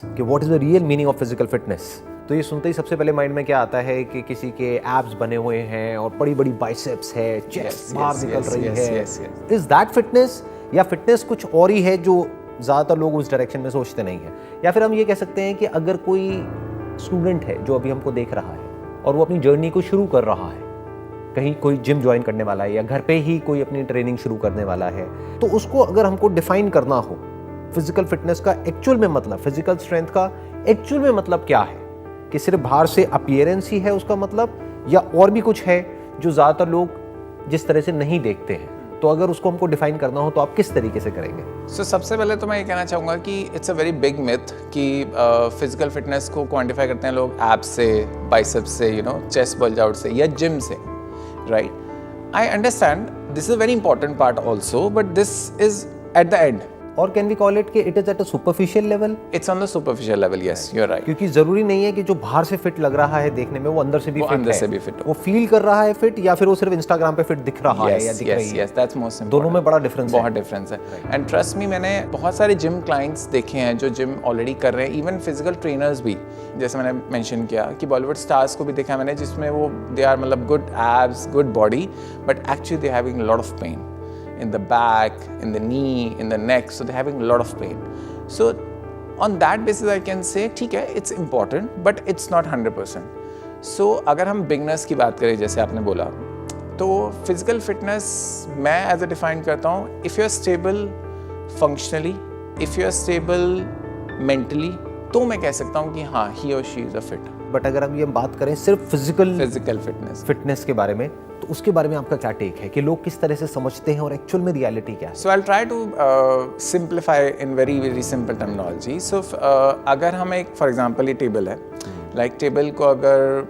कि what is the real meaning of physical fitness. तो ये सुनते ही सबसे पहले माइंड में क्या आता है कि किसी के एब्स बने हुए हैं और बड़ी बड़ी बाइसेप्स है, चेस्ट बाहर निकल रही है। इज दैट फिटनेस, या फिटनेस कुछ और ही है जो ज़्यादातर लोग उस डायरेक्शन में सोचते नहीं है? या फिर हम ये कह सकते हैं कि अगर कोई स्टूडेंट है जो अभी हमको देख रहा है और वो अपनी जर्नी को शुरू कर रहा है, कहीं कोई जिम ज्वाइन करने वाला है या घर पे ही कोई अपनी ट्रेनिंग शुरू करने वाला है, तो उसको अगर हमको डिफाइन करना हो फिजिकल फिटनेस का एक्चुअल में मतलब, फिजिकल स्ट्रेंथ का एक्चुअल में मतलब क्या है, कि सिर्फ बाहर से अपीयरेंस ही है उसका मतलब, या और भी कुछ है जो ज़्यादातर लोग जिस तरह से नहीं देखते हैं? तो अगर उसको हमको डिफाइन करना हो तो आप किस तरीके से करेंगे? सबसे पहले तो मैं ये कहना चाहूँगा कि it's a very big myth कि फिजिकल फिटनेस को क्वांटिफाई करते हैं लोग एब्स से, बाइसेप्स से, चेस्ट बल्ज आउट से या जिम से, right? I understand this is a very important part also, but this is at the end. और कैन वी कॉल इट कि it is at a superficial level? It's on the superficial level, yes, you are right. क्योंकि जरूरी नहीं है कि जो बाहर से फिट लग रहा है देखने में वो अंदर से भी फिट अंदर है। से भी फिट हो, वो फील कर रहा है फिट, या फिर वो सिर्फ इंस्टाग्राम पे फिट दिख रहा है या दिख रही है। Yes, that's most important. दोनों में बड़ा डिफरेंस है। बहुत डिफरेंस है। एंड ट्रस्ट मी, मैंने बहुत सारे जिम क्लाइंट्स देखे हैं जो जिम ऑलरेडी कर रहे हैं, इवन फिजिकल ट्रेनर्स भी, जैसे मैंने मेंशन किया कि बॉलीवुड स्टार्स को भी देखा मैंने, जिसमें वो दे आर मतलब good abs, good body, but actually they having lot of pain in the back, in the knee, in the neck, so they're having a lot of pain. So on that basis I can say ठीक है, it's important but it's not 100%. So अगर हम beginners की बात करें, जैसे आपने बोला, तो फिजिकल फिटनेस मैं एज अ डिफाइन करता हूँ, if you are stable functionally, if you are stable mentally, तो मैं कह सकता हूँ कि हाँ, ही और she is a fit. But अगर हम ये बात करें सिर्फ फिजिकल फिटनेस के बारे में, तो उसके बारे में आपका क्या टेक है कि लोग किस तरह से समझते हैं और एक्चुअल में रियलिटी क्या है? So I will try to simplify in very very simple terminology. So अगर हम एक, फॉर एग्जांपल, ये टेबल है, लाइक टेबल को अगर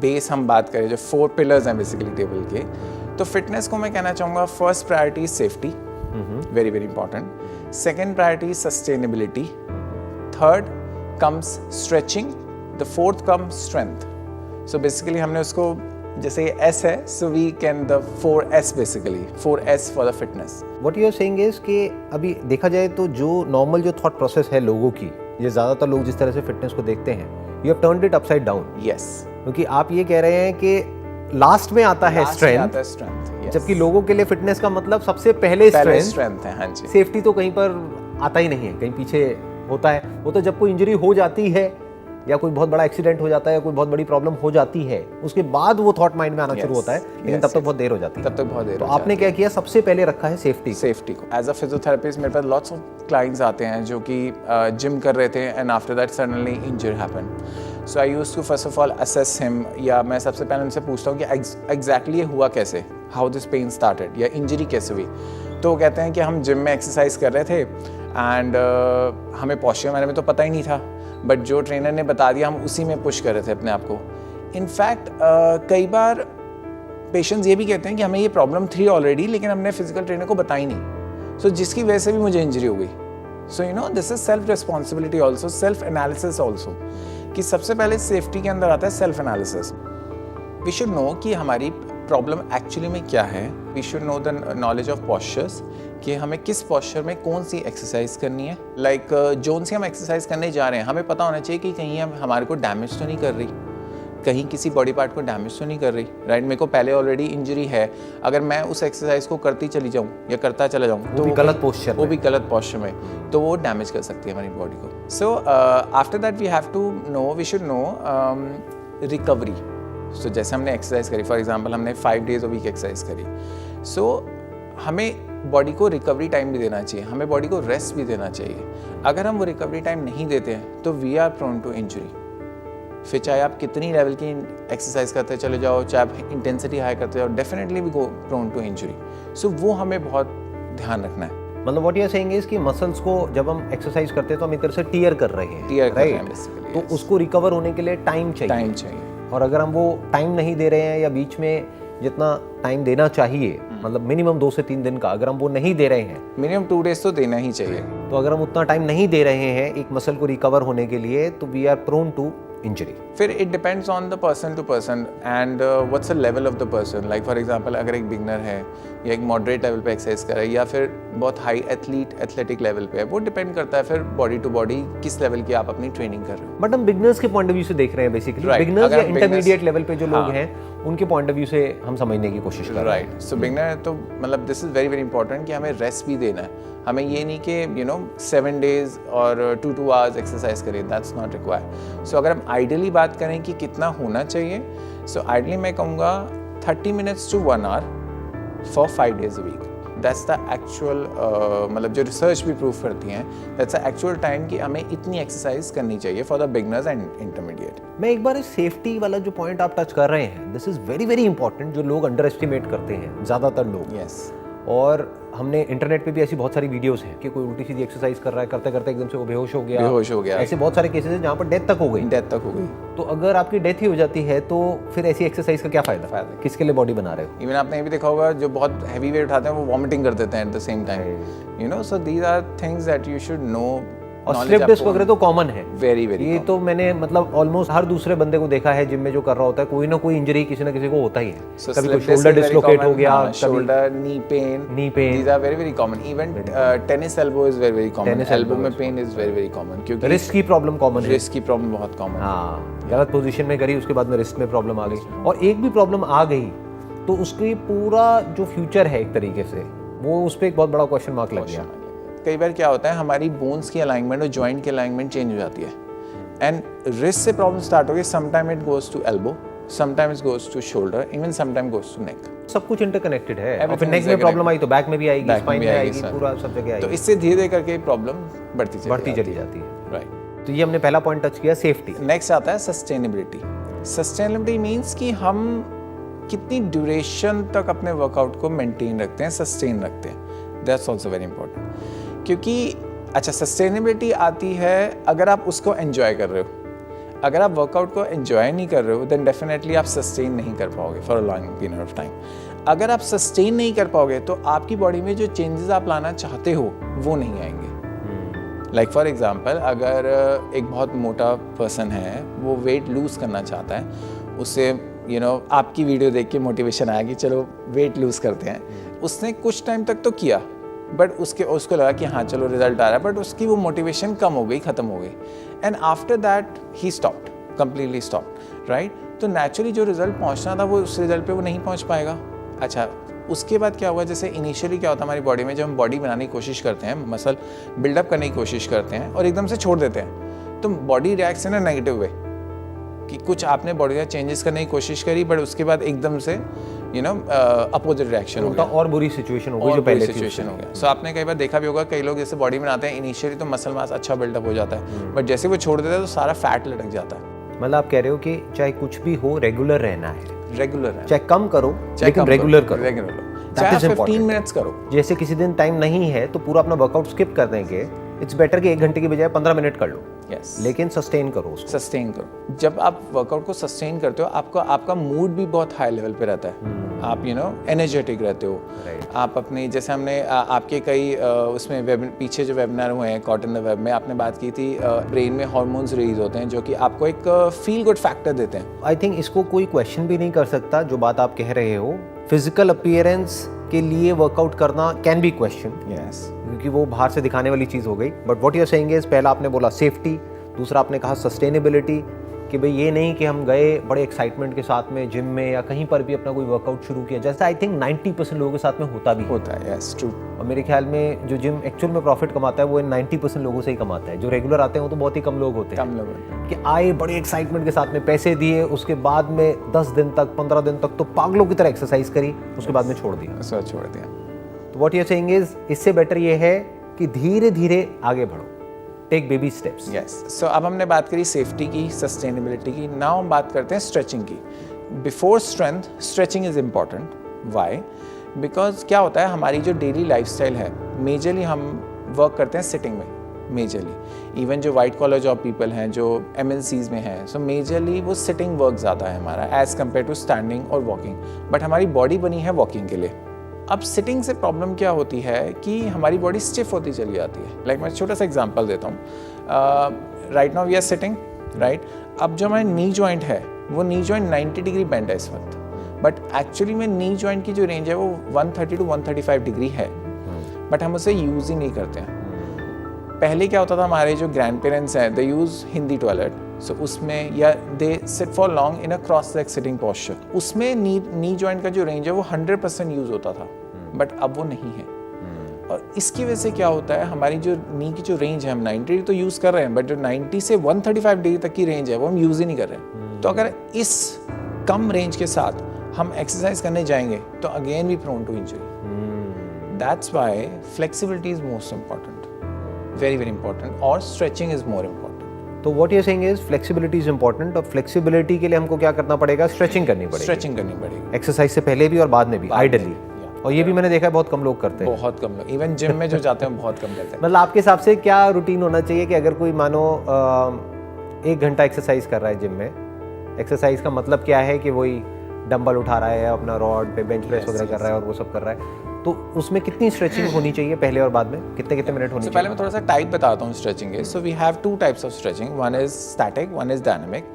बेस हम बात करें, जो 4 पिलर्स हैं बेसिकली टेबल के, तो फिटनेस को मैं कहना चाहूँगा first priority is safety, very very important. Second priority is sustainability, third comes stretching, the fourth comes strength. So basically हमने उसको, जैसे ये S है, so we can the 4S basically, 4S for the fitness. What you are saying is कि अभी देखा जाए तो जो नॉर्मल जो थॉट प्रोसेस है लोगों की, ये ज़्यादातर लोग जिस तरह से फिटनेस को देखते हैं, you have turned it upside down. Yes. क्योंकि आप ये कह रहे हैं कि लास्ट में आता है स्ट्रेंथ, yes. जबकि लोगों के लिए फिटनेस का मतलब सबसे पहले स्ट्रेंथ है। हाँ जी। सेफ्टी तो कहीं पर आता ही नहीं है, कहीं पीछे होता है। वो तो जब कोई इंजरी हो जाती है या कोई बहुत बड़ा एक्सीडेंट हो जाता है या कोई बहुत बड़ी प्रॉब्लम हो जाती है, उसके बाद वो थॉट माइंड में आना शुरू होता है, लेकिन तब तक बहुत देर हो जाती है। तब तक बहुत देर। तो आपने क्या किया, सबसे पहले रखा है सेफ्टी को। एज अ फिजियोथेरेपिस्ट मेरे पास लॉट्स ऑफ क्लाइंट्स आते हैं जो कि जिम कर रहे थे and after that suddenly injury happen. So I used to first of all assess him, या मैं सबसे पहले उनसे पूछता हूँ कि एग्जैक्टली ये हुआ कैसे, हाउ दिस पेन स्टार्टेड, या इंजरी कैसे हुई। तो वो कहते हैं कि हम जिम में एक्सरसाइज कर रहे थे एंड हमें पॉस्चर बारे में तो पता ही नहीं था, बट जो ट्रेनर ने बता दिया हम उसी में पुश कर रहे थे अपने आप को। इनफैक्ट कई बार पेशेंट्स ये भी कहते हैं कि हमें ये प्रॉब्लम थी ऑलरेडी, लेकिन हमने फिजिकल ट्रेनर को बताई नहीं, सो जिसकी वजह से भी मुझे इंजरी हो गई। So this is self responsibility also, self analysis also, कि सबसे पहले सेफ्टी के अंदर आता है self analysis. We should know कि हमारी प्रॉब्लम एक्चुअली में क्या है। We should know the knowledge of postures, कि हमें किस पॉस्चर में कौन सी एक्सरसाइज करनी है। लाइक जोन से हम एक्सरसाइज करने जा रहे हैं, हमें पता होना चाहिए कि कहीं हम हमारे को डैमेज तो नहीं कर रही, कहीं किसी बॉडी पार्ट को डैमेज तो नहीं कर रही, राइट? मेरे को पहले ऑलरेडी इंजरी है, अगर मैं उस एक्सरसाइज को करती चली जाऊँ या करता चला जाऊँ, तो वो भी गलत पोस्चर में, तो वो डैमेज कर सकती है हमारी बॉडी को। So after that we have to know, we should know recovery. So जैसे हमने एक्सरसाइज करी, फॉर एग्जाम्पल हमने 5 डेज अ वीक एक्सरसाइज करी, सो हमें बॉडी को रिकवरी टाइम भी देना चाहिए, हमें बॉडी को रेस्ट भी देना चाहिए। अगर हम वो रिकवरी टाइम नहीं देते हैं तो we are prone to injury. फिर चाहे आप कितनी लेवल की एक्सरसाइज करते चले जाओ, चाहे आप इंटेंसिटी हाई करते जाओ, definitely we go prone to injury. So वो हमें बहुत ध्यान रखना है। मतलब what you are saying is कि मसल्स को जब हम एक्सरसाइज करते हैं तो हम एक तरह से टीयर कर रहे हैं, राइट? तो उसको रिकवर होने के लिए टाइम चाहिए। और अगर हम वो टाइम नहीं दे रहे हैं या बीच में जितना टाइम देना चाहिए, मतलब मिनिमम 2 से 3 दिन का, अगर हम वो नहीं दे रहे हैं, मिनिमम 2 डेज तो देना ही चाहिए, तो अगर हम उतना टाइम नहीं दे रहे हैं एक मसल को रिकवर होने के लिए, तो we are prone to injury? फिर it depends on the person to person and what's the level of the person. Like for example अगर एक बिगनर है या एक मॉडरेट लेवल पे एक्सरसाइज कर रहा है या फिर बहुत हाई एथलेटिक लेवल पे है, वो डिपेंड करता है फिर बॉडी टू बॉडी किस लेवल की आप अपनी ट्रेनिंग कर रहे हो. बट हम बिगनर्स के पॉइंट ऑफ व्यू से देख रहे हैं बेसिकली. Right. बिगनर्स अगर या हम इंटरमीडिएट beginners- लेवल पे जो लोग हैं उनके पॉइंट ऑफ व्यू से हम समझने की कोशिश कर रहे हैं. राइट. सो बिगनर तो मतलब this is very very important कि हमें रेस्ट भी देना है. हमें ये नहीं कि 7 days और 2 hours एक्सरसाइज करें, दैट्स नॉट रिक्वायर्ड. सो अगर हम आइडियली बात करें कि कितना होना चाहिए, सो आइडियली मैं कहूँगा 30 minutes to 1 hour for 5 days a week. That's the actual मतलब जो रिसर्च भी प्रूव करती हैं, दैट्स द एक्चुअल टाइम कि हमें इतनी एक्सरसाइज करनी चाहिए for the beginners and intermediate. मैं एक बार इस सेफ्टी वाला जो पॉइंट आप टच कर रहे हैं, this is very very important, जो लोग अंडर एस्टिमेट करते हैं ज़्यादातर लोग. यस. और हमने इंटरनेट पे भी ऐसी बहुत सारी वीडियोस हैं कि कोई उल्टी सीधी एक्सरसाइज कर रहा है, करते करते एकदम से वो बेहोश हो गया. ऐसे बहुत सारे केसेस हैं जहाँ पर डेथ तक हो गई. तो अगर आपकी डेथ ही हो जाती है तो फिर ऐसी एक्सरसाइज का क्या फायदा? किसके लिए बॉडी बना रहे हो? इवन आपने ये भी देखा होगा जो बहुत हैवी वेट उठाते हैं वो वॉमिटिंग कर देते हैं at the same time. So these are things that you should know. और स्लिप डिस्क वगैरह तो कॉमन है. Very very. ये तो मैंने मतलब ऑलमोस्ट हर दूसरे बंदे को देखा है जिम में जो कर रहा होता है, कोई ना कोई इंजरी किसी ना किसी को होता ही है. कभी कोई शोल्डर डिस्लोकेट हो गया, shoulder, knee pain. These are very very common. Even tennis elbow is very very common. Elbow में pain is very very common क्योंकि रिस्ट की प्रॉब्लम कॉमन है. रिस्ट की प्रॉब्लम बहुत कॉमन. हाँ, गलत पोजीशन में करी, उसके बाद में रिस्ट में प्रॉब्लम आ गई. और एक भी प्रॉब्लम आ गई तो उसकी पूरा जो फ्यूचर है एक तरीके से वो उस पर एक बहुत बड़ा क्वेश्चन मार्क लग गया. कई बार क्या होता है हमारी बोन्स की अलाइनमेंट और जॉइंट की अलाइनमेंट चेंज हो जाती है एंड रिस्ट से प्रॉब्लम स्टार्ट हो गई. Sometime it goes to elbow, sometime it goes to shoulder, even sometime goes to neck. सब कुछ इंटरकनेक्टेड है. और फिर नेक में प्रॉब्लम आई तो बैक में भी आएगी, स्पाइन में आएगी, पूरा सब जगह आएगी. तो इससे धीरे धीरे करके प्रॉब्लम बढ़ती चली जाती है. राइट. तो ये हमने पहला पॉइंट टच किया, सेफ्टी. नेक्स्ट आता है सस्टेनेबिलिटी. सस्टेनेबिलिटी मीन्स कि हम कितनी ड्यूरेशन तक अपने वर्कआउट को मेंटेन रखते हैं, सस्टेन रखते हैं. दैट्स ऑल्सो वेरी इंपॉर्टेंट क्योंकि अच्छा सस्टेनेबिलिटी आती है अगर आप उसको एंजॉय कर रहे हो. अगर आप वर्कआउट को एंजॉय नहीं कर रहे हो देन डेफिनेटली आप सस्टेन नहीं कर पाओगे for a long period of time. अगर आप सस्टेन नहीं कर पाओगे तो आपकी बॉडी में जो चेंजेस आप लाना चाहते हो वो नहीं आएंगे. लाइक फॉर एग्जांपल अगर एक बहुत मोटा पर्सन है, वो वेट लूज़ करना चाहता है, उससे आपकी वीडियो देख के मोटिवेशन आया कि चलो वेट लूज़ करते हैं. उसने कुछ टाइम तक तो किया बट उसको लगा कि हाँ चलो रिजल्ट आ रहा है, बट उसकी वो मोटिवेशन कम हो गई, ख़त्म हो गई. And after that he stopped, completely stopped. Right. तो नेचुरली जो रिजल्ट पहुंचना था वो उस रिजल्ट पे वो नहीं पहुंच पाएगा. अच्छा उसके बाद क्या हुआ, जैसे इनिशियली क्या होता है हमारी बॉडी में, जब हम बॉडी बनाने की कोशिश करते हैं, मसल बिल्डअप करने की कोशिश करते हैं और एकदम से छोड़ देते हैं, तो body reacts in a negative way कि कुछ आपने बॉडी में चेंजेस करने की कोशिश करी बट उसके बाद एकदम से अपोजिट रिएक्शन हो गया और बुरी सिचुएशन हो गई जो पहले सिचुएशन हो गया. सो आपने कई बार देखा भी होगा, कई लोग जैसे बॉडी बनाते हैं इनिशियली तो मसल मास अच्छा बिल्डअप हो जाता है बट जैसे वो छोड़ देते हैं तो सारा फैट लटक जाता है. मतलब आप कह रहे हो कि चाहे कुछ भी हो रेगुलर रहना है. रेगुलर है, चाहे कम करो लेकिन रेगुलर करो. चाहे 15 मिनट्स करो. जैसे किसी दिन टाइम नहीं है तो पूरा अपना वर्कआउट स्किप कर देंगे, इट्स बेटर कि 1 घंटे की बजाय 15 मिनट कर लो. yes. लेकिन सस्टेन करो उसको. सस्टेन करो. जब आप वर्कआउट को सस्टेन करते हो आपका मूड भी बहुत हाई लेवल पे रहता है. आप एनर्जेटिक रहते हो. आप अपने जैसे हमने आपके कई उसमें पीछे जो वेबिनार हुए हैं कॉट इन द वेब में आपने बात की थी, ब्रेन में हार्मोन्स रिलीज होते हैं जो कि आपको एक फील गुड फैक्टर देते हैं. आई थिंक इसको कोई क्वेश्चन भी नहीं कर सकता जो बात आप कह रहे हो. फिजिकल अपीयरेंस के लिए वर्कआउट करना कैन बी क्वेश्चन, क्योंकि वो बाहर से दिखाने वाली चीज़ हो गई. But what you are saying is, पहला आपने बोला सेफ्टी, दूसरा आपने कहा सस्टेनेबिलिटी, कि भाई ये नहीं कि हम गए बड़े एक्साइटमेंट के साथ में जिम में या कहीं पर भी अपना कोई वर्कआउट शुरू किया, जैसे आई थिंक 90% लोगों के साथ में होता है. Yes true. और मेरे ख्याल में जो जिम एक्चुअल में प्रॉफिट कमाता है वो 90% लोगों से ही कमाता है. जो रेगुलर आते हैं वो तो बहुत ही कम लोग होते हैं कि आए बड़े एक्साइटमेंट के साथ में, पैसे दिए, उसके बाद में 10 दिन तक 15 दिन तक तो पागलों की तरह एक्सरसाइज करी, उसके बाद में छोड़ दिया. तो what you are saying is, इससे बेटर ये है कि धीरे धीरे आगे बढ़ो. Take baby steps. Yes. So अब हमने बात करी सेफ्टी की, सस्टेनेबिलिटी की. नाउ हम बात करते हैं स्ट्रेचिंग की. Before strength stretching is important. Why? Because क्या होता है हमारी जो डेली लाइफस्टाइल है, मेजरली हम वर्क करते हैं सिटिंग में. मेजरली इवन जो वाइट कॉलर जॉब पीपल हैं जो MNCs में हैं, सो मेजरली वो सिटिंग वर्क ज़्यादा है हमारा एज कम्पेयर टू स्टैंडिंग और वॉकिंग. बट हमारी बॉडी बनी है वॉकिंग के लिए. अब सिटिंग से प्रॉब्लम क्या होती है कि हमारी बॉडी स्टिफ होती चली जाती है. लाइक मैं छोटा सा एग्जांपल देता हूँ. Right now we are sitting right? अब जो हमारा नी जॉइंट है वो नी जॉइंट 90 डिग्री बेंड है इस वक्त, बट एक्चुअली में नी जॉइंट की जो रेंज है वो 130 to 135 डिग्री है, बट हम उसे यूज़ ही नहीं करते हैं। पहले क्या होता था, हमारे जो ग्रैंड पेरेंट्स हैं दे यूज़ हिंदी टॉयलेट, सो उसमें या they sit for long in a cross leg sitting posture, उसमें नी जॉइंट का जो रेंज है वो 100% यूज़ होता था, बट अब वो नहीं है। और इसकी वजह से क्या होता है, हमारी जो नी की जो रेंज है, हम 90 डिग्री तो यूज़ कर रहे हैं, बट जो 90 से 135 डिग्री तक की रेंज है वो हम यूज़ ही नहीं कर रहे हैं। तो अगर इस कम रेंज के साथ हम एक्सरसाइज करने जाएंगे तो again we prone to injury. That's why flexibility is most important, very very important, और स्ट्रेचिंग इज मोर इंपॉर्टेंट। तो what you are saying is flexibility is important, और फ्लेक्सिबिलिटी के लिए हमको क्या करना पड़ेगा? स्ट्रेचिंग करनी पड़ेगी। स्ट्रेचिंग करनी पड़ेगी एक्सरसाइज से पहले भी और बाद में भी आइडियली। और ये भी मैंने देखा है बहुत कम लोग करते हैं। बहुत कम लोग, इवन जिम में जो जाते हैं बहुत कम करते हैं। मतलब आपके हिसाब से क्या रूटीन होना चाहिए कि अगर कोई मानो 1 घंटा एक्सरसाइज कर रहा है जिम में, एक्सरसाइज का मतलब क्या है कि वही डंबल उठा रहा है, अपना रॉड पे बेंच प्रेस वगैरह कर रहा है और वो सब कर रहा है, तो उसमें कितनी स्ट्रेचिंग होनी चाहिए पहले और बाद में? कितने कितने मिनट होनी चाहिए? पहले मैं थोड़ा सा टाइप बताता हूँ स्ट्रेचिंग के। So we have 2 types of stretching, one is static, one is dynamic.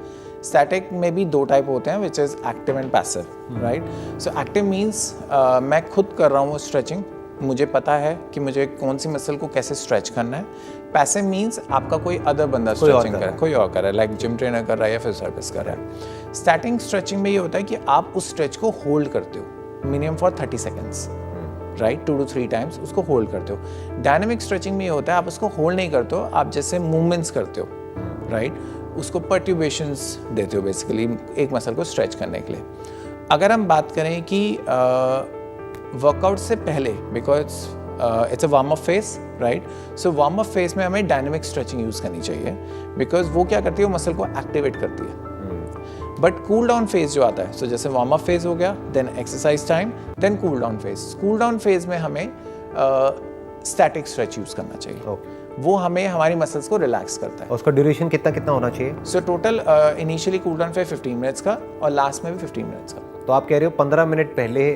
Static में भी 2 टाइप होते हैं, which is active and passive, right? So active means मैं खुद कर रहा हूँ स्ट्रेचिंग, मुझे पता है कि मुझे कौन सी मसल को कैसे स्ट्रेच करना है। पैसिव मीन्स आपका कोई अदर बंदा स्ट्रेचिंग कर रहा है, कोई और कर रहा है, लाइक जिम ट्रेनर कर रहा है या फिजियोथेरेपिस्ट कर रहा है। स्टैटिक स्ट्रेचिंग में ये होता है कि आप उस स्ट्रेच को होल्ड करते हो minimum for 30 seconds, right? 2 to 3 times उसको होल्ड करते हो। डायनामिक स्ट्रेचिंग में ये होता है आप उसको होल्ड नहीं करते हो, आप जैसे मूवमेंट्स करते हो, राइट? उसको परट्यूबेशंस देते हो बेसिकली एक मसल को स्ट्रेच करने के लिए। अगर हम बात करें कि वर्कआउट से पहले, because it's a warm up phase, right? So warm up phase में हमें डायनामिक स्ट्रेचिंग यूज़ करनी चाहिए, बिकॉज वो क्या करती है, वो मसल को एक्टिवेट करती है। बट कूल डाउन फेज जो आता है, सो जैसे वार्म अप फेज हो गया, then exercise time, then cool down phase. Cool down phase में हमें स्टैटिक स्ट्रेच यूज़ करना चाहिए। वो हमें हमारी मसल्स को रिलैक्स करता है। उसका ड्यूरेशन कितना कितना होना चाहिए? So total initially cool down phase 15 minutes का और लास्ट में भी 15 मिनट्स का। तो आप कह रहे हो 15 मिनट पहले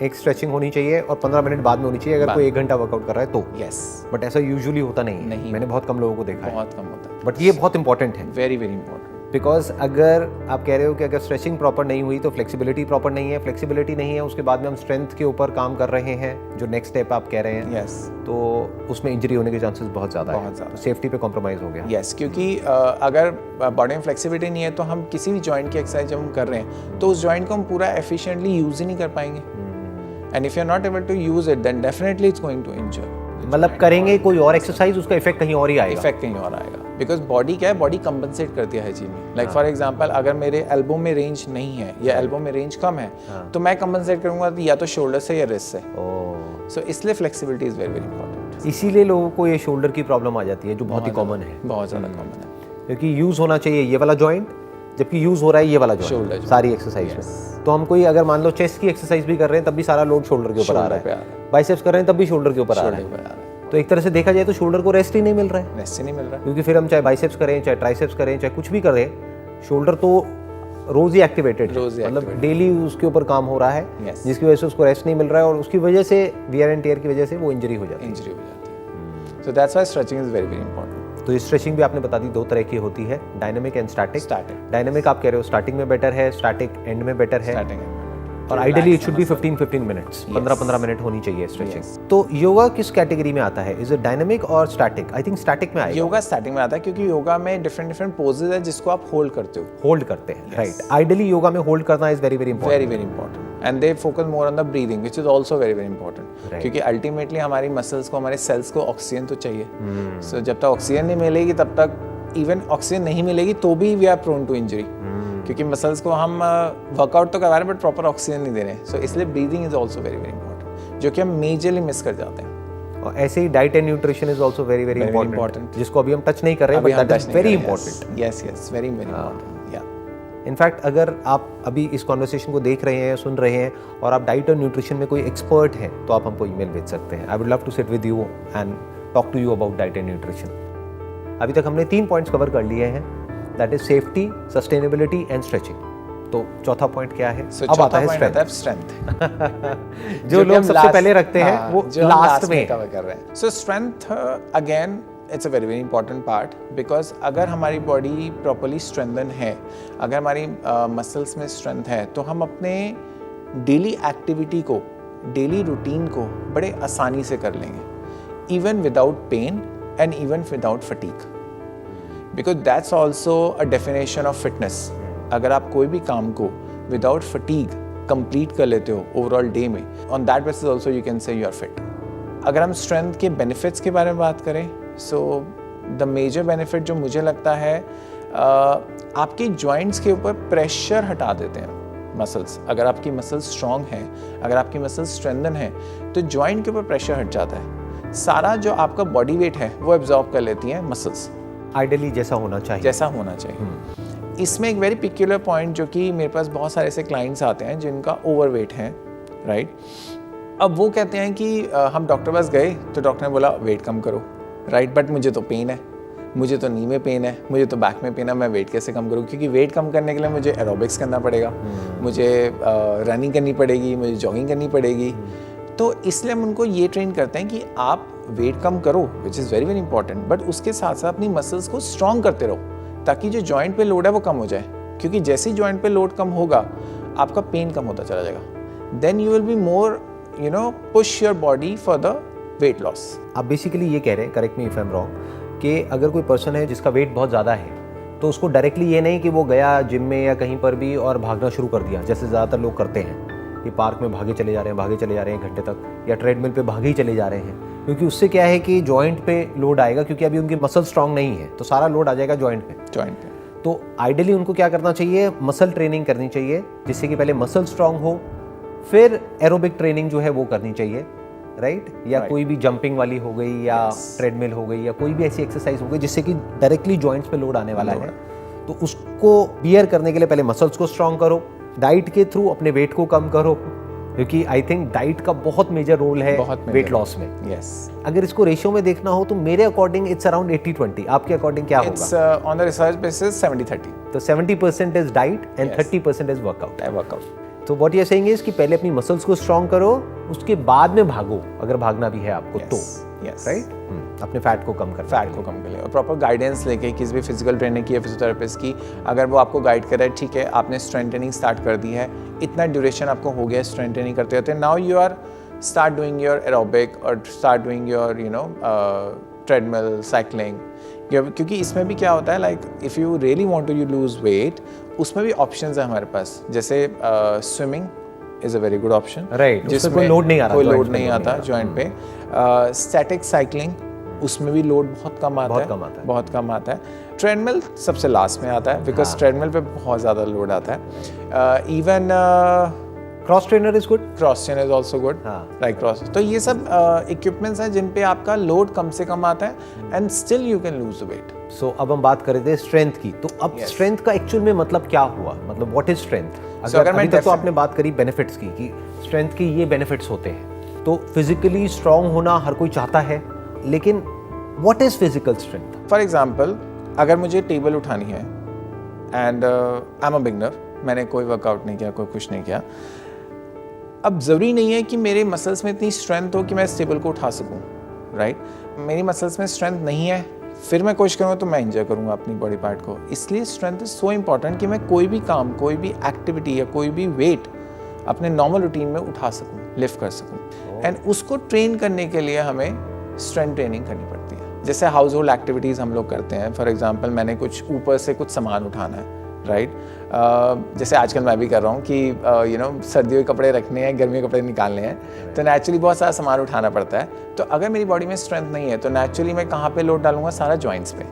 एक स्ट्रेचिंग होनी चाहिए और 15 मिनट बाद में होनी चाहिए अगर कोई 1 घंटा वर्कआउट कर रहा है तो? यस। बट ऐसा यूजुअली होता नहीं। मैंने बहुत कम लोगों को देखा है। बहुत कम होता है। बट ये बहुत इंपॉर्टेंट है। Very very important. बिकॉज अगर आप कह रहे हो कि अगर स्ट्रेचिंग प्रॉपर नहीं हुई तो फ्लेक्सिबिलिटी प्रॉपर नहीं है, फ्लेक्सिबिलिटी नहीं है, उसके बाद में हम स्ट्रेंथ के ऊपर काम कर रहे हैं, जो नेक्स्ट स्टेप आप कह रहे हैं, यस, तो उसमें इंजरी होने के चांसेस बहुत ज़्यादा है। तो सेफ्टी पे कॉम्प्रोमाइज़ हो गया। यस, क्योंकि अगर बॉडी में फ्लेक्सिबिलिटी नहीं है तो हम किसी भी जॉइंट की एक्सरसाइज जब हम कर रहे हैं तो उस जॉइंट को हम पूरा एफिशिएंटली यूज ही नहीं कर पाएंगे। And if you are not able to use it then definitely it's going to injure. मतलब करेंगे कोई और एक्सरसाइज, उसका इफेक्ट कहीं और ही आएगा। इफेक्ट कहीं और आएगा, बिकॉज बॉडी क्या है, बॉडी कंपनसेट करती है हर चीज में। लाइक फॉर एग्जांपल, अगर मेरे एल्बो में रेंज नहीं है या एल्बो में रेंज कम है तो मैं कंपनसेट करूंगा या तो शोल्डर से या रिस्ट से। सो इसलिए flexibility is very very important. इसीलिए लोगों को ये शोल्डर की प्रॉब्लम आ जाती है, जो बहुत ही कॉमन है। बहुत ज़्यादा कॉमन है, क्योंकि यूज होना चाहिए ये वाला जॉइंट, जबकि यूज हो रहा है ये वाला जॉइंट सारी एक्सरसाइज में। तो हम कोई अगर मान लो चेस्ट की एक्सरसाइज भी कर रहे हैं तब भी सारा लोड शोल्डर के ऊपर आ रहा है, बाइसेप्स कर रहे हैं तब भी शोल्डर के ऊपर आ रहा है। तो एक तरह से देखा जाए तो शोल्डर को रेस्ट ही नहीं मिल रहा है। रेस्ट ही नहीं मिल रहा है, क्योंकि फिर हम चाहे बाइसेप्स करें, चाहे ट्राइसेप्स करें, चाहे कुछ भी करें, शोल्डर तो रोज ही एक्टिवेटेड है, मतलब डेली उसके ऊपर काम हो रहा है, जिसकी वजह से उसको रेस्ट नहीं मिल रहा है और उसकी वजह से वियर एंड टियर की वजह से वो इंजरी हो जाती है। So that's why stretching is very very important. तो ये स्ट्रेचिंग भी आपने बता दी 2 तरह की होती है, डायनामिक एंड स्टैटिक। डायनामिक आप कह रहे हो स्टार्टिंग में बेटर है, स्टैटिक एंड में बेटर है, और ideally it should be 15 minutes, 15 minute होनी चाहिए स्ट्रेचिंग। तो योगा किस कैटेगरी में आता है? इज इट डायनामिक और स्टैटिक? आई थिंक स्टैटिक में आएगा। योगा स्टैटिक में आता है क्योंकि योगा में डिफरेंट पोजेज है जिसको आप होल्ड करते हो। होल्ड करते हैं, राइट। आइडियली योगा में होल्ड करना is very very important, very very important. And they focus more on the breathing which is also very very important, क्योंकि अल्टीमेटली हमारी मसल्स को, हमारे सेल्स को ऑक्सीजन तो चाहिए। सो जब तक ऑक्सीजन नहीं मिलेगी तब तक, इवन ऑक्सीजन नहीं मिलेगी तो भी we are prone to injury, क्योंकि मसल्स को हम वर्कआउट तो करवा रहे हैं बट प्रॉपर ऑक्सीजन नहीं दे रहे हैं। सो इसलिए breathing is also very very important, जो कि हम मेजरली मिस कर जाते हैं। और ऐसे ही diet and nutrition is also very very important, जिसको अभी हम टच नहीं कर रहे हैं, but that is very important. Yes yes, very very important. या इनफैक्ट अगर आप अभी इस कॉन्वर्सेशन को देख रहे हैं, सुन रहे हैं, और आप डाइट और न्यूट्रिशन में कोई एक्सपर्ट हैं, तो आप हमको ईमेल भेज सकते हैं। I would love to sit with you and talk to you about diet and nutrition. अभी तक हमने 3 पॉइंट्स कवर कर लिए हैं, that is safety, sustainability and stretching. तो चौथा पॉइंट क्या है? अब आता है स्ट्रेंथ। जो लोग सबसे पहले रखते हैं वो लास्ट में कवर कर रहे हैं। सो strength again it's a very very important part, because अगर हमारी बॉडी प्रॉपरली स्ट्रेंथन है, अगर हमारी मसल्स में स्ट्रेंथ है, तो हम अपने डेली एक्टिविटी को, डेली रूटीन को बड़े आसानी से कर लेंगे, even without pain and even without fatigue, because that's also a definition of fitness. अगर आप कोई भी काम को विदाउट फटीग कंप्लीट कर लेते हो ओवरऑल डे में, on that basis also you can say you are fit. अगर हम स्ट्रेंथ के बेनिफिट्स के बारे में बात करें, सो द मेजर बेनिफिट जो मुझे लगता है, आपके जॉइंट्स के ऊपर प्रेशर हटा देते हैं मसल्स। अगर आपकी मसल्स स्ट्रॉन्ग है, अगर आपकी मसल्स स्ट्रेंथन है, तो जॉइंट के ऊपर प्रेशर हट जाता है। सारा जो आपका बॉडी वेट है वो एब्जॉर्ब कर लेती हैं मसल्स, आइडियली जैसा होना चाहिए, जैसा होना चाहिए। इसमें एक वेरी पिक्यूलर पॉइंट, जो कि मेरे पास बहुत सारे ऐसे क्लाइंट्स आते हैं जिनका ओवरवेट है, राइट। अब वो कहते हैं कि हम डॉक्टर पास गए तो डॉक्टर ने बोला वेट कम करो, राइट, बट मुझे तो पेन है, मुझे तो नी में पेन है, मुझे तो बैक में पेन है, मैं वेट कैसे कम करूँ? क्योंकि वेट कम करने के लिए मुझे एरोबिक्स करना पड़ेगा, मुझे रनिंग करनी पड़ेगी, मुझे जॉगिंग करनी पड़ेगी। तो इसलिए हम उनको ये ट्रेन करते हैं कि आप वेट कम करो, which is very very important, but उसके साथ साथ अपनी मसल्स को स्ट्रॉन्ग करते रहो, ताकि जो जॉइंट पे लोड है वो कम हो जाए। क्योंकि जैसे ही जॉइंट पे लोड कम होगा, आपका पेन कम होता चला जाएगा। Then you will be more push your body for the weight loss. आप बेसिकली ये कह रहे हैं, correct me if I am wrong, कि अगर कोई पर्सन है जिसका वेट बहुत ज़्यादा है, तो उसको डायरेक्टली ये नहीं कि वो गया जिम में या कहीं पर भी और भागना शुरू कर दिया, जैसे ज़्यादातर लोग करते हैं कि पार्क में भागे चले जा रहे हैं घंटे तक, या ट्रेडमिल पे भागे ही चले जा रहे हैं, क्योंकि उससे क्या है कि जॉइंट पे लोड आएगा, क्योंकि अभी उनकी मसल स्ट्रांग नहीं है, तो सारा लोड आ जाएगा जॉइंट पे। तो आइडियली उनको क्या करना चाहिए? मसल ट्रेनिंग करनी चाहिए, जिससे कि पहले मसल स्ट्रांग हो, फिर एरोबिक ट्रेनिंग जो है वो करनी चाहिए, राइट? या कोई भी जंपिंग वाली हो गई, या ट्रेडमिल हो गई, या कोई भी ऐसी एक्सरसाइज हो गई जिससे कि डायरेक्टली जॉइंट्स पे लोड आने वाला है, तो उसको बियर करने के लिए पहले मसल्स को स्ट्रांग करो, डाइट के थ्रू अपने वेट को कम करो, क्योंकि आई थिंक डाइट का बहुत मेजर रोल है वेट लॉस में। यस, अगर इसको रेशियो में देखना हो तो मेरे अकॉर्डिंग इट्स अराउंड 80-20। आपके अकॉर्डिंग क्या होगा? It's on the research basis 70-30। तो 70% is diet and 30% is workout. तो what you are saying is कि पहले अपनी मसल्स को स्ट्रांग करो, उसके बाद में भागो, अगर भागना भी है आपको तो, राइट? अपने फैट को कम कर ले, और प्रॉपर गाइडेंस लेके किसी भी फिजिकल ट्रेनर की या फिजियोथेरेपिस्ट की, अगर वो आपको गाइड करे, ठीक है आपने स्ट्रेंथ ट्रेनिंग स्टार्ट कर दी है, इतना ड्यूरेशन आपको हो गया स्ट्रेंथ ट्रेनिंग करते रहते, now you are start doing your aerobic और start doing your treadmill, cycling. क्योंकि इसमें भी क्या होता है, like if you really want to lose weight, उसमें भी ऑप्शंस है हमारे पास, जैसे swimming is a very good option, right, जिसमें कोई लोड नहीं आता जॉइंट पे। स्टैटिक साइकिलिंग, उसमें भी लोड बहुत कम आता है। ट्रेडमिल सबसे लास्ट में आता है, बिकॉज ट्रेडमिल पे बहुत ज़्यादा लोड आता है। Even cross trainer is good, cross trainer is also good, right, cross. तो ये सब इक्विपमेंट्स हैं जिन पे आपका लोड कम से कम आता है, and still you can lose weight. So अब हम बात कर रहे थे स्ट्रेंथ की, तो अब स्ट्रेंथ का एक्चुअल में मतलब क्या हुआ? मतलब व्हाट इज स्ट्रेंथ? अगर मैं तो आपने बात करी बेनिफिट्स की, कि स्ट्रेंथ के ये बेनिफिट्स होते हैं, तो फिजिकली स्ट्रांग होना हर कोई चाहता है, लेकिन what is physical strength? For example, अगर मुझे टेबल उठानी है and I am a beginner, मैंने कोई वर्कआउट नहीं किया, कोई कुछ नहीं किया, अब ज़रूरी नहीं है कि मेरे मसल्स में इतनी स्ट्रेंथ हो कि मैं इस टेबल को उठा सकूं, राइट? मेरी मसल्स में स्ट्रेंथ नहीं है, फिर मैं कोशिश करूँगा तो मैं एंजॉय करूँगा अपनी बॉडी पार्ट को। इसलिए स्ट्रेंथ इज सो इम्पॉर्टेंट कि मैं कोई भी काम, कोई भी एक्टिविटी या कोई भी वेट अपने नॉर्मल रूटीन में उठा सकूँ, लिफ्ट कर सकूँ। एंड उसको ट्रेन करने के लिए हमें स्ट्रेंथ ट्रेनिंग करनी पड़ती है। जैसे हाउस होल्ड एक्टिविटीज़ हम लोग करते हैं, फॉर एग्जांपल मैंने कुछ ऊपर से कुछ सामान उठाना है, राइट? जैसे आजकल मैं भी कर रहा हूँ कि सर्दियों के कपड़े रखने हैं, गर्मी के कपड़े निकालने हैं, तो नेचुरली बहुत सारा सामान उठाना पड़ता है। तो अगर मेरी बॉडी में स्ट्रेंथ नहीं है, तो नेचुरली मैं कहाँ पे लोड डालूंगा? सारा जॉइंट्स पे,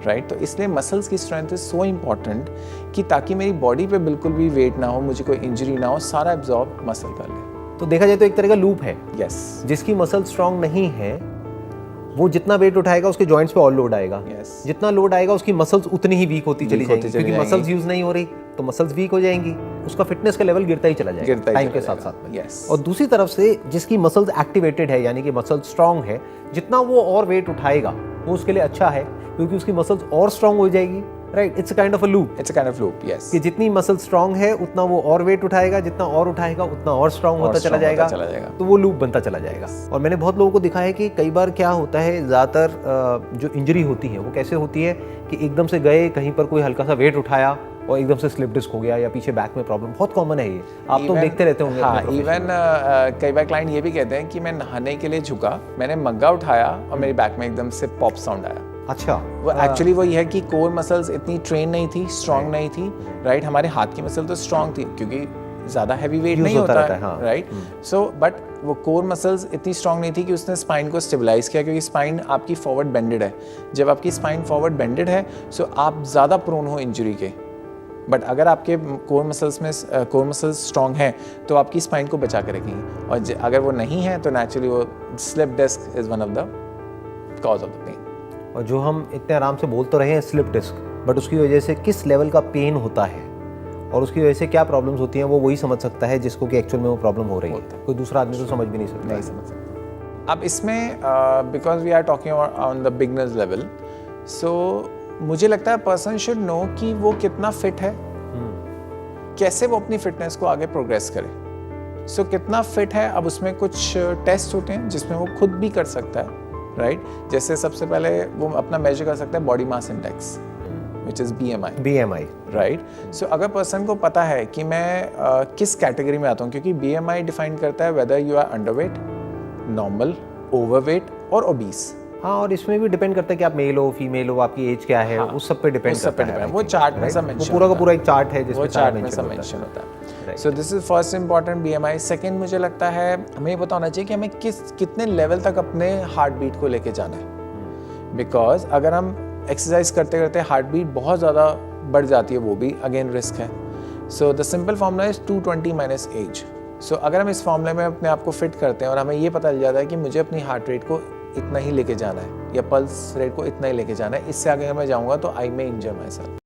राइट? तो इसलिए मसल्स की स्ट्रेंथ इज सो इम्पॉर्टेंट कि ताकि मेरी बॉडी पे बिल्कुल भी वेट ना हो, मुझे कोई इंजरी ना हो, सारा एब्जॉर्ब मसल कर ले। तो देखा जाए तो एक तरह का लूप है। यस, जिसकी मसल स्ट्रांग नहीं है, वो जितना वेट उठाएगा उसके जॉइंट्स पे और लोड आएगा। जितना लोड आएगा उसकी मसल्स उतनी ही वीक होती चली जाएंगी, क्योंकि मसल्स यूज नहीं हो रही, तो मसल्स वीक हो जाएंगी, उसका फिटनेस का लेवल गिरता ही चला जाएगा टाइम के साथ साथ में। और दूसरी तरफ से जिसकी मसल्स एक्टिवेटेड है, यानी कि मसल स्ट्रांग है, जितना वो और वेट उठाएगा वो उसके लिए अच्छा है, क्योंकि उसकी मसल्स और स्ट्रांग हो जाएगी, right, it's a kind of a loop It's a kind of loop, yes. कि जितनी मसल स्ट्रांग है उतना वो और वेट उठाएगा, जितना और उठाएगा उतना और स्ट्रांग होता चला जाएगा, तो वो लूप बनता चला जाएगा। और मैंने बहुत लोगों को देखा है कि कई बार क्या होता है, ज़्यादातर जो इंजरी होती है वो कैसे होती है कि एकदम से गए कहीं पर कोई हल्का सा वेट उठाया और एकदम से स्लिप डिस्क हो गया या पीछे बैक में प्रॉब्लम, बहुत कॉमन है ये, आप तो देखते रहते होंगे। हाँ, इवन कई बार क्लाइंट ये भी कहते हैं कि मैं नहाने के लिए झुका, मैंने मग्गा उठाया और मेरी बैक में एकदम से पॉप साउंड आया। अच्छा, वो एक्चुअली वो ये है कि कोर मसल्स इतनी ट्रेन नहीं थी, स्ट्रांग नहीं थी, राइट। हमारे हाथ की मसल तो स्ट्रांग थी क्योंकि ज़्यादा हैवी वेट नहीं होता है, राइट। सो बट वो कोर मसल्स इतनी स्ट्रांग नहीं थी कि उसने स्पाइन को स्टेबलाइज किया, क्योंकि स्पाइन आपकी फॉरवर्ड बेंडेड है। जब आपकी स्पाइन फॉरवर्ड बेंडेड है सो आप ज़्यादा प्रोन हो इंजरी के। बट अगर आपके कोर मसल्स स्ट्रांग हैं तो आपकी स्पाइन को बचा के रखेंगे, और अगर वो नहीं है तो नेचुरली वो slip disc is one of the cause of the pain. और जो हम इतने आराम से बोल तो रहे हैं स्लिप डिस्क, बट उसकी वजह से किस लेवल का पेन होता है और उसकी वजह से क्या प्रॉब्लम्स होती हैं वो वही समझ सकता है जिसको कि एक्चुअल में वो प्रॉब्लम हो रही है। कोई दूसरा आदमी तो समझ भी नहीं सकता। नहीं समझ सकता। अब इसमें because we are talking on the beginners level, so मुझे लगता है पर्सन शुड नो कि वो कितना फिट है, कैसे वो अपनी फिटनेस को आगे प्रोग्रेस करे। सो कितना फिट है, अब उसमें कुछ टेस्ट होते हैं जिसमें वो खुद भी कर सकता है, राइट। जैसे सबसे पहले वो अपना मेजर कर सकता है body mass index, which is BMI, right. So अगर पर्सन को पता है कि मैं किस कैटेगरी में आता हूँ, क्योंकि BMI डिफाइन करता है whether you are underweight, normal, overweight और ओबीस। हाँ, और इसमें भी डिपेंड करता है कि आप मेल हो फीमेल हो, आपकी एज क्या है, उस सब पे डिपेंड करता है। वो चार्ट में सब मेंशन, पूरा का पूरा एक चार्ट है जिसमें चार्ट में सब मेंशन होता है। सो this is first important BMI। Second मुझे लगता है हमें ये पता होना चाहिए कि हमें कितने लेवल तक अपने हार्ट बीट को लेके जाना है। बिकॉज अगर हम एक्सरसाइज करते करते हार्ट बीट बहुत ज़्यादा बढ़ जाती है, वो भी अगेन रिस्क है। So the simple formula is 220 minus age. So अगर हम इस फार्मूले में अपने आप को फिट करते हैं और हमें ये पता चल जाता है कि मुझे अपनी हार्ट रेट को इतना ही लेके जाना है या पल्स रेट को इतना ही लेके जाना है, इससे आगे अगर मैं जाऊँगा तो आई मे इंजर माई सेल्फ।